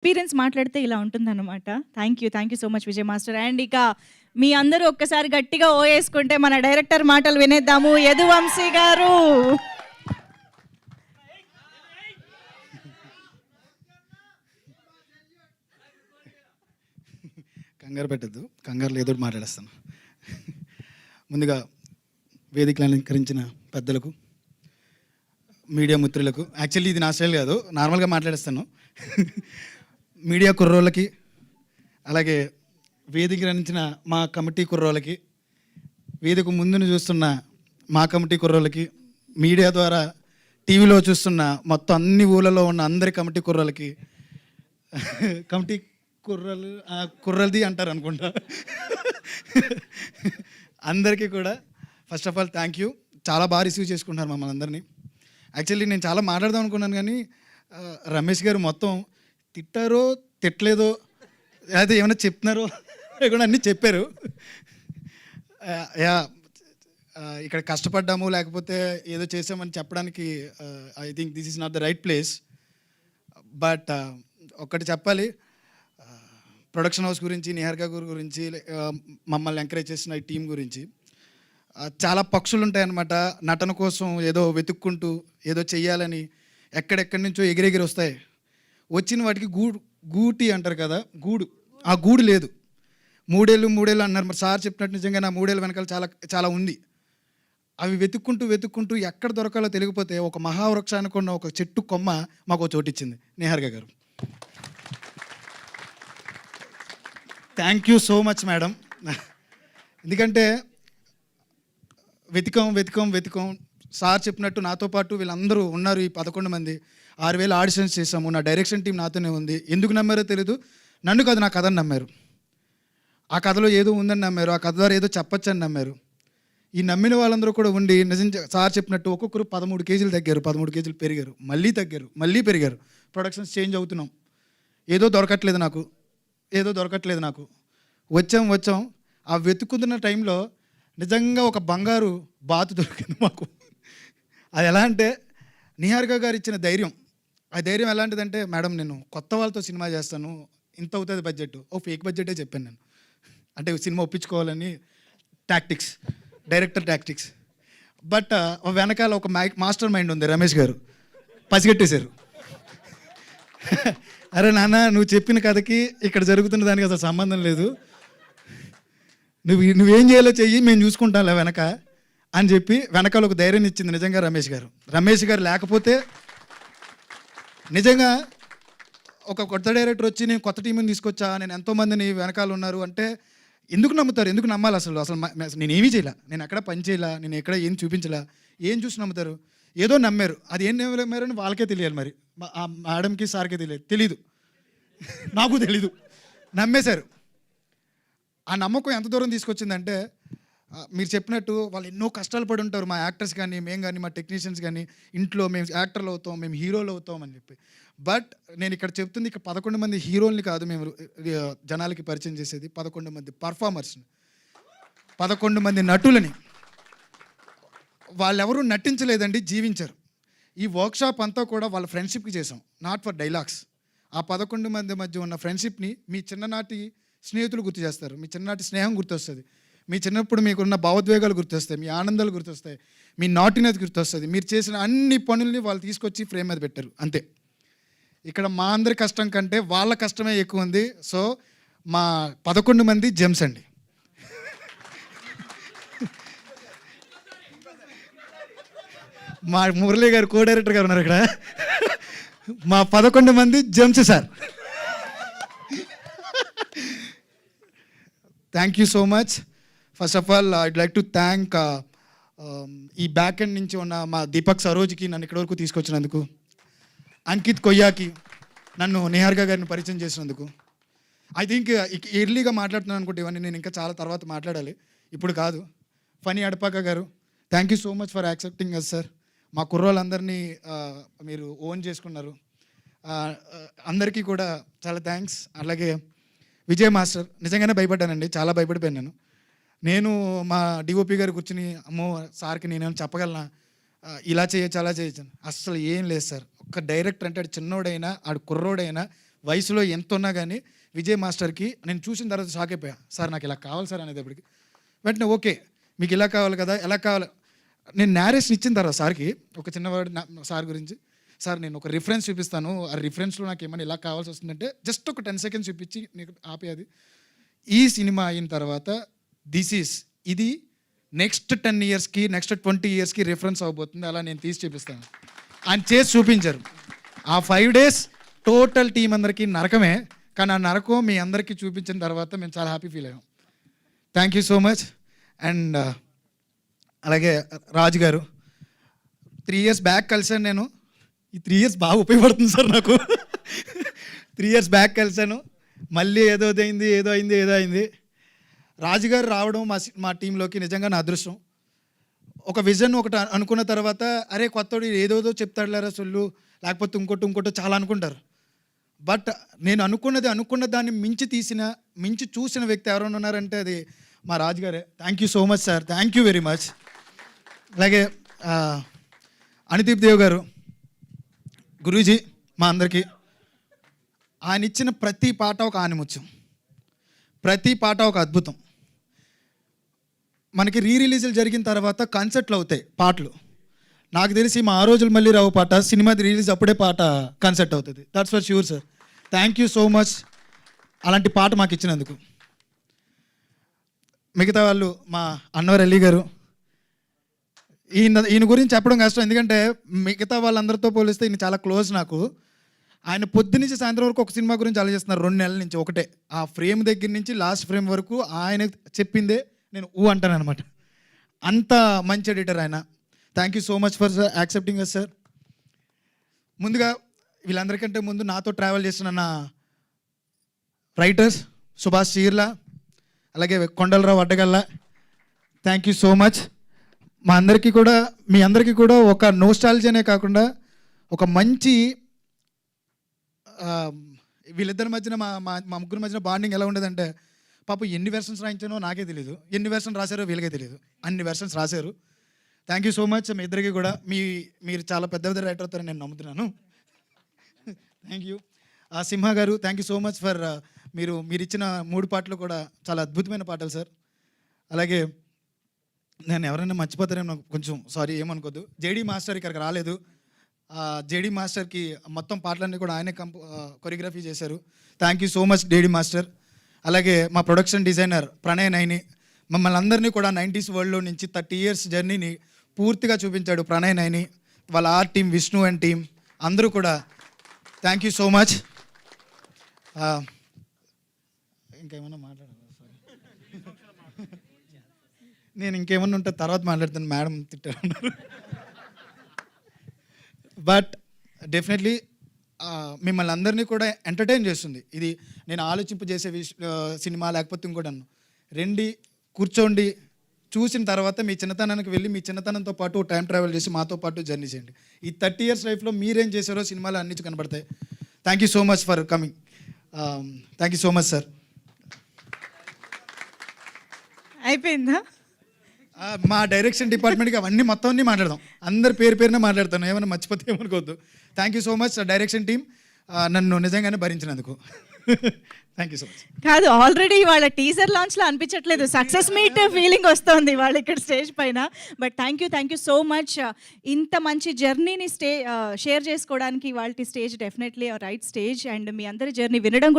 Experience మాట్లాడితే ఇలా ఉంటుందన్నమాట. Thank you so much Vijay master. And ఇక మీ అందరూ ఒక్కసారి గట్టిగా ఓ యేసుకుంటే మన డైరెక్టర్ మాటలు వినేద్దాము. యదువంశీ గారు. కంగారు పెట్టద్దు, కంగారులో ఏదో ఒకటి మాట్లాడేస్తాను. ముందుగా వేదికలు అలంకరించిన పెద్దలకు, మీడియా మిత్రులకు, యాక్చువల్లీ ఇది నా స్టైల్ కాదు, నార్మల్గా మాట్లాడేస్తాను. మీడియా కుర్రోళ్ళకి, అలాగే వేదిక అందించిన మా కమిటీ కుర్రోళ్ళకి, వేదిక ముందును చూస్తున్న మా కమిటీ కుర్రోళ్ళకి, మీడియా ద్వారా టీవీలో చూస్తున్న మొత్తం అన్ని ఊళ్ళలో ఉన్న అందరి కమిటీ కుర్రోళ్ళకి, కమిటీ కుర్రలది అంటారు అనుకుంటా, అందరికీ కూడా first of all thank you. చాలా బాగా రిసీవ్ చేసుకుంటున్నారు మమ్మల్ని అందరినీ. యాక్చువల్లీ నేను చాలా మాట్లాడదాం అనుకున్నాను, కానీ రమేష్ గారు మొత్తం తిట్టారో తిట్టలేదో అదే ఏమైనా చెప్తున్నారో కూడా అన్నీ చెప్పారు. యా, ఇక్కడ కష్టపడ్డాము లేకపోతే ఏదో చేసామని చెప్పడానికి I think this is not the right place. But ఒక్కటి చెప్పాలి, ప్రొడక్షన్ హౌస్ గురించి, నిహారిక గారి గురించి, మమ్మల్ని ఎంకరేజ్ చేసిన ఈ టీం గురించి. చాలా పక్షులు ఉంటాయన్నమాట, నటన కోసం ఏదో వెతుక్కుంటూ ఏదో చెయ్యాలని ఎక్కడెక్కడి నుంచో ఎగిరెగిరి వస్తాయి. వచ్చిన వాటికి గూటి అంటారు కదా, గూడు, ఆ గూడు లేదు. మూడేళ్ళు అన్నారు. మరి సార్ చెప్పినట్టు నిజంగా నా మూడేళ్ళ వెనకాల చాలా చాలా ఉంది. అవి వెతుక్కుంటూ ఎక్కడ దొరకాలో తెలియకపోతే ఒక మహావృక్షానికి ఉన్న ఒక చెట్టు కొమ్మ మాకు చోటిచ్చింది నిహారిక గారు. Thank you so much madam. ఎందుకంటే వెతికాం సార్ చెప్పినట్టు నాతో పాటు వీళ్ళందరూ ఉన్నారు. ఈ 11 మంది 6,000 ఆడిషన్స్ చేసాము. నా డైరెక్షన్ టీం నాతోనే ఉంది. ఎందుకు నమ్మారో తెలీదు, నన్ను కాదు నా కథను నమ్మారు. ఆ కథలో ఏదో ఉందని నమ్మారు, ఆ కథ ద్వారా ఏదో చెప్పొచ్చని నమ్మారు. ఈ నమ్మిన వాళ్ళందరూ కూడా ఉండి నిజంగా సార్ చెప్పినట్టు ఒక్కొక్కరు 13 కేజీలు తగ్గారు, 13 కేజీలు పెరిగారు, మళ్ళీ తగ్గారు, మళ్ళీ పెరిగారు. ప్రొడక్షన్స్ చేంజ్ అవుతున్నాం. ఏదో దొరకట్లేదు నాకు. వచ్చాం. ఆ వెతుకుతున్న టైంలో నిజంగా ఒక బంగారు బాతు దొరికింది మాకు. అది ఎలా అంటే నిహారిక గారు ఇచ్చిన ధైర్యం. ఆ ధైర్యం ఎలాంటిదంటే, మేడం నేను కొత్త వాళ్ళతో సినిమా చేస్తాను, ఇంత అవుతుంది బడ్జెట్. ఫేక్ బడ్జెటే చెప్పాను నేను, అంటే సినిమా ఒప్పించుకోవాలని డైరెక్టర్ టాక్టిక్స్. బట్ వెనకాల ఒక మాస్టర్ మైండ్ ఉంది, రమేష్ గారు పసిగట్టేశారు. అరే నాన్న, నువ్వు చెప్పిన కథకి ఇక్కడ జరుగుతున్న దానికి అసలు సంబంధం లేదు, నువ్వేం చేయాలో చెయ్యి, మేము చూసుకుంటాంలే వెనక అని చెప్పి వెనకాల ఒక ధైర్యం ఇచ్చింది నిజంగా రమేష్ గారు లేకపోతే నిజంగా ఒక కొత్త డైరెక్టర్ వచ్చి నేను కొత్త టీంని తీసుకొచ్చా, నేను ఎంతోమందిని వెనకాల ఉన్నారు అంటే ఎందుకు నమ్ముతారు, ఎందుకు నమ్మాలి? అసలు నేనేమీ చేయలే, నేను ఎక్కడ పని చేయలే, నేను ఎక్కడ ఏం చూపించలే, ఏం చూసి నమ్ముతారు? ఏదో నమ్మారు. అది ఏం నమ్మారని వాళ్ళకే తెలియాలి, మరి ఆ మేడంకి సార్కే తెలీదు, నాకు తెలీదు. నమ్మేశారు. ఆ నమ్మకం ఎంత దూరం తీసుకొచ్చిందంటే, మీరు చెప్పినట్టు వాళ్ళు ఎన్నో కష్టాలు పడి ఉంటారు, మా యాక్టర్స్ కానీ, మేము కానీ, మా టెక్నీషియన్స్ కానీ, ఇంట్లో మేము యాక్టర్లు అవుతాం, మేము హీరోలు అవుతాం అని చెప్పి. బట్ నేను ఇక్కడ చెప్తుంది, ఇక్కడ 11 మంది హీరోల్ని కాదు మేము జనాలకి పరిచయం చేసేది, 11 మంది పర్ఫార్మర్స్ని, 11 మంది నటులని. వాళ్ళెవరూ నటించలేదండి, జీవించారు. ఈ వర్క్షాప్ అంతా కూడా వాళ్ళ ఫ్రెండ్షిప్కి చేసాం, నాట్ ఫర్ డైలాగ్స్. ఆ 11 మంది మధ్య ఉన్న ఫ్రెండ్షిప్ని మీ చిన్ననాటి స్నేహితులు గుర్తు చేస్తారు, మీ చిన్ననాటి స్నేహం గుర్తొస్తుంది, మీ చిన్నప్పుడు మీకున్న భావోద్వేగాలు గుర్తొస్తాయి, మీ ఆనందాలు గుర్తొస్తాయి, మీ నాటినది గుర్తొస్తుంది. మీరు చేసిన అన్ని పనుల్ని వాళ్ళు తీసుకొచ్చి ఫ్రేమ్ మీద పెట్టారు, అంతే. ఇక్కడ మా అందరి కష్టం కంటే వాళ్ళ కష్టమే ఎక్కువ ఉంది. సో మా 11 మంది జెమ్స్ అండి. మా మురళీ గారు కో డైరెక్టర్ గారు ఉన్నారు ఇక్కడ. మా 11 మంది gems sir. Thank you so much. First of all I'd like to thank ఈ బ్యాక్ ఎండ్ నుంచి ఉన్న మా దీపక్ సరోజ్కి నన్ను ఇక్కడి వరకు తీసుకొచ్చినందుకు, అంకిత్ కొయ్యాకి నన్ను నిహారిక గారిని పరిచయం చేసినందుకు. ఐ థింక్ ఎర్లీగా మాట్లాడుతున్నాను అనుకుంటే ఇవన్నీ నేను ఇంకా చాలా తర్వాత మాట్లాడాలి, ఇప్పుడు కాదు. ఫనీ అడపాక గారు, thank you so much for accepting us sir. మా కుర్రోళ్ళందరినీ మీరు ఓన్ చేసుకున్నారు, అందరికీ కూడా చాలా థ్యాంక్స్. అలాగే విజయ్ మాస్టర్, నిజంగానే భయపడ్డానండి, చాలా భయపడిపోయాను నేను. మా డిఓపి గారు కూర్చుని, అమ్మో సార్కి నేనేమైనా చెప్పగలనా, ఇలా చేయొచ్చు అలా చేయొచ్చు, అస్సలు ఏం లేదు సార్. ఒక్క డైరెక్టర్ అంటే ఆడు చిన్నోడైనా ఆడు కుర్రోడైనా వయసులో ఎంత ఉన్నా కానీ విజయ్ మాస్టర్కి నేను చూసిన తర్వాత షాక్ అయిపోయా. సార్ నాకు ఇలా కావాలి సార్ అనేటప్పటికి వెంటనే ఓకే మీకు ఇలా కావాలి కదా, ఎలా కావాలి. నేను నేరేషన్ ఇచ్చిన తర్వాత సార్కి ఒక చిన్నవాడు సార్ గురించి, సార్ నేను ఒక రిఫరెన్స్ చూపిస్తాను, ఆ రిఫరెన్స్లో నాకు ఏమైనా ఇలా కావాల్సి వస్తుందంటే జస్ట్ ఒక 10 సెకండ్స్ చూపించి నీకు ఆపేది. ఈ సినిమా అయిన తర్వాత ఇది నెక్స్ట్ 10 ఇయర్స్కి నెక్స్ట్ 20 ఇయర్స్కి రిఫరెన్స్ అవబోతుంది. అలా నేను తీసి చూపిస్తాను. ఆయన చేసి చూపించారు. ఆ 5 days టోటల్ టీం అందరికీ నరకమే, కానీ ఆ నరకం మీ అందరికీ చూపించిన తర్వాత మేము చాలా హ్యాపీ ఫీల్ అయ్యాం. Thank you so much. And అలాగే రాజు గారు 3 years బ్యాక్ కలిసాను నేను. ఈ 3 years బాగా ఉపయోగపడుతుంది సార్ నాకు. 3 years బ్యాక్ కలిసాను, మళ్ళీ ఏదో అయింది. రాజుగారు రావడం మా టీంలోకి నిజంగా నా అదృష్టం. ఒక విజన్ ఒకటి అనుకున్న తర్వాత అరే కొత్తోడు ఏదోదో చెప్తాడులేరా సొల్లు, లేకపోతే ఇంకోటో చాలా అనుకుంటారు. బట్ నేను అనుకున్న దాన్ని మించి చూసిన వ్యక్తి ఎవరైనా ఉన్నారంటే అది మా రాజుగారే. Thank you so much sir, thank you very much. అలాగే అనిదీప్ దేవ్ గారు గురూజీ మా అందరికీ, ఆయన ఇచ్చిన ప్రతి పాట ఒక ఆనిముత్యం, ప్రతి పాట ఒక అద్భుతం. మనకి రిలీజులు జరిగిన తర్వాత కన్సర్ట్లు అవుతాయి పాటలు. నాకు తెలిసి మా ఆ రోజులు మళ్ళీ రావు పాట సినిమా రిలీజ్ అప్పుడే పాట కన్సర్ట్ అవుతుంది. That's for sure sir. Thank you so much అలాంటి పాట మాకు ఇచ్చినందుకు. మిగతా వాళ్ళు మా అన్వర్ అలీ గారు, ఈయన గురించి చెప్పడం కష్టం, ఎందుకంటే మిగతా వాళ్ళందరితో పోలిస్తే ఈయన చాలా క్లోజ్ నాకు. ఆయన పొద్దునుంచి సాయంత్రం వరకు ఒక సినిమా గురించి ఆలోచిస్తున్నారు 2 నెలల నుంచి. ఒకటే ఆ ఫ్రేమ్ దగ్గర నుంచి లాస్ట్ ఫ్రేమ్ వరకు ఆయన చెప్పిందే నేను అంటాను అనమాట. అంత మంచి ఎడిటర్ ఆయన. Thank you so much for accepting us sir. ముందుగా వీళ్ళందరికంటే ముందు నాతో ట్రావెల్ చేస్తున్న నా రైటర్స్ సుభాష్ చీర్ల, అలాగే Kondalarao Addagalla, thank you so much. మీ అందరికీ కూడా ఒక నోస్టాలజీనే కాకుండా ఒక మంచి వీళ్ళిద్దరి మధ్యన మా ముగ్గురు మధ్యన బాండింగ్ ఎలా ఉండేదంటే, పాపం ఎన్ని వెర్షన్స్ రాయించానో నాకే తెలియదు, ఎన్ని వెర్షన్స్ రాశారో వీళ్ళకే తెలియదు, అన్ని వెర్షన్స్ రాశారు. థ్యాంక్ యూ సో మచ్ మీ ఇద్దరికి కూడా. మీరు చాలా పెద్ద రైటర్ అవుతారని నేను నమ్ముతున్నాను. Thank you. Simha garu, thank you so much for మీరు ఇచ్చిన 3 పాటలు కూడా చాలా అద్భుతమైన పాటలు సార్. అలాగే నేను ఎవరైనా మర్చిపోతారేమో కొంచెం సారీ, ఏమనుకోద్దు. జేడీ మాస్టర్ ఇక్కడికి రాలేదు. జేడీ మాస్టర్కి మొత్తం పాటలన్నీ కూడా ఆయనే కొరియోగ్రఫీ చేశారు. Thank you so much JD master. అలాగే మా ప్రొడక్షన్ డిజైనర్ ప్రణయ్ నైని, మమ్మల్ని అందరినీ కూడా 90s వరల్డ్లో నుంచి 30 years జర్నీని పూర్తిగా చూపించాడు ప్రణయ్ నైని. వాళ్ళ art team, Vishnu and team అందరూ కూడా థ్యాంక్ యూ సో మచ్. ఇంకేమన్నా మాట్లాడాలి? నేను ఇంకేమన్నా ఉంటే తర్వాత మాట్లాడతాను, మేడం తిట్టారు. బట్ డెఫినెట్లీ మిమ్మల్ని అందరినీ కూడా ఎంటర్టైన్ చేస్తుంది. ఇది నేను ఆలోచింపజేసే సినిమా లేకపోతే ఇంకోటి రండి కూర్చోండి, చూసిన తర్వాత మీ చిన్నతనానికి వెళ్ళి మీ చిన్నతనంతో పాటు టైం ట్రావెల్ చేసి మాతో పాటు జర్నీ చేయండి. ఈ 30 years లైఫ్లో మీరేం చేశారో సినిమాలు అన్నించి కనబడతాయి. Thank you so much for coming. Thank you so much sir. అయిపోయిందా? మా డైరెక్షన్ డిపార్ట్మెంట్కి అవన్నీ మొత్తం అన్నీ మాట్లాడదాం. అందరి పేరునే మాట్లాడతాను, ఏమైనా మర్చిపోతే ఏమనుకోవద్దు. Thank you so much direction team, నన్ను నిజంగానే భరించినందుకు. Thank you so much. కాదు, ఆల్రెడీ వాళ్ళ టీజర్ లాంచ్లో అనిపించట్లేదు, సక్సెస్ మీట్ ఫీలింగ్ వస్తుంది వాళ్ళు ఇక్కడ స్టేజ్ పైన. But thank you so much. ఇంత మంచి జర్నీని షేర్ చేసుకోవడానికి వాళ్ళ stage definitely right stage. And మీ అందరి జర్నీ వినడం